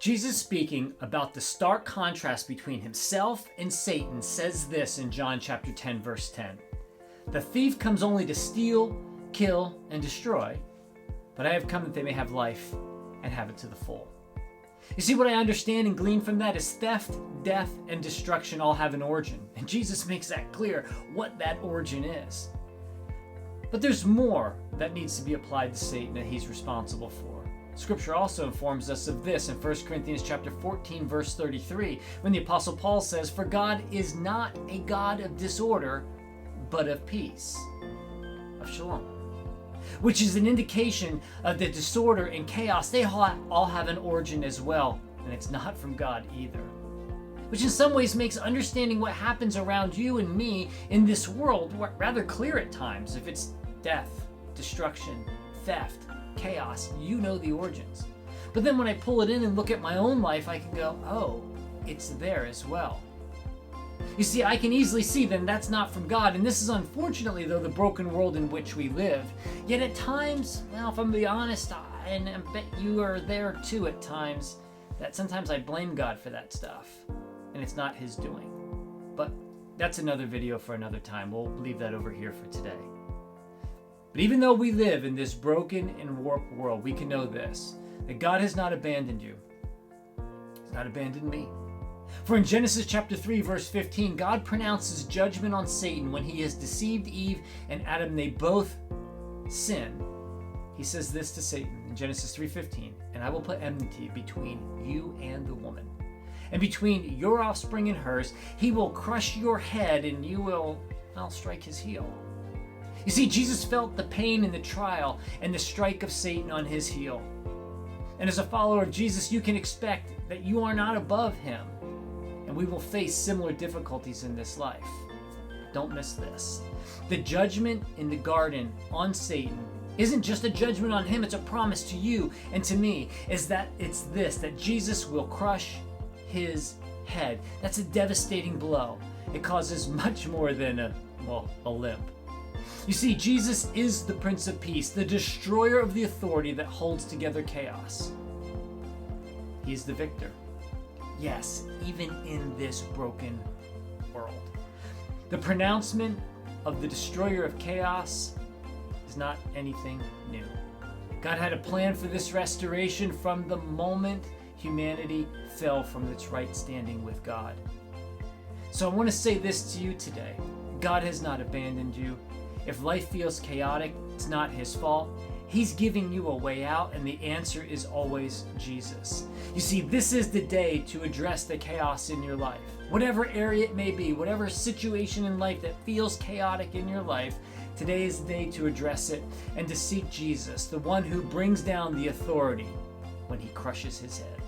Jesus, speaking about the stark contrast between himself and Satan, says this in John chapter 10, verse 10. The thief comes only to steal, kill, and destroy, but I have come that they may have life and have it to the full. You see, what I understand and glean from that is theft, death, and destruction all have an origin, and Jesus makes that clear what that origin is. But there's more that needs to be applied to Satan that he's responsible for. Scripture also informs us of this in 1 Corinthians chapter 14, verse 33, when the Apostle Paul says, "For God is not a God of disorder, but of peace," of shalom, which is an indication of the disorder and chaos. They all have an origin as well, and it's not from God either. Which in some ways makes understanding what happens around you and me in this world rather clear at times. If it's death, destruction, theft, chaos, you know the origins. But then when I pull it in and look at my own life, I can go, oh, it's there as well. You see, I can easily see then that's not from God, and this is unfortunately, though, the broken world in which we live. Yet at times, well, if I'm to be honest, and I bet you are there too at times, that sometimes I blame God for that stuff, and it's not his doing. But that's another video for another time. We'll leave that over here for today. But even though we live in this broken and warped world, we can know this, that God has not abandoned you. He's not abandoned me. For in Genesis chapter 3, verse 15, God pronounces judgment on Satan when he has deceived Eve and Adam. They both sin. He says this to Satan in Genesis 3:15, "And I will put enmity between you and the woman, and between your offspring and hers. He will crush your head, and you will, strike his heel." You see, Jesus felt the pain and the trial and the strike of Satan on his heel. And as a follower of Jesus, you can expect that you are not above him, and we will face similar difficulties in this life. Don't miss this. The judgment in the garden on Satan isn't just a judgment on him, it's a promise to you and to me, that Jesus will crush his head. That's a devastating blow. It causes much more than a limp. You see, Jesus is the Prince of Peace, the destroyer of the authority that holds together chaos. He is the victor. Yes, even in this broken world. The pronouncement of the destroyer of chaos is not anything new. God had a plan for this restoration from the moment humanity fell from its right standing with God. So I want to say this to you today. God has not abandoned you. If life feels chaotic, it's not his fault. He's giving you a way out, and the answer is always Jesus. You see, this is the day to address the chaos in your life. Whatever area it may be, whatever situation in life that feels chaotic in your life, today is the day to address it and to seek Jesus, the one who brings down the authority when he crushes his head.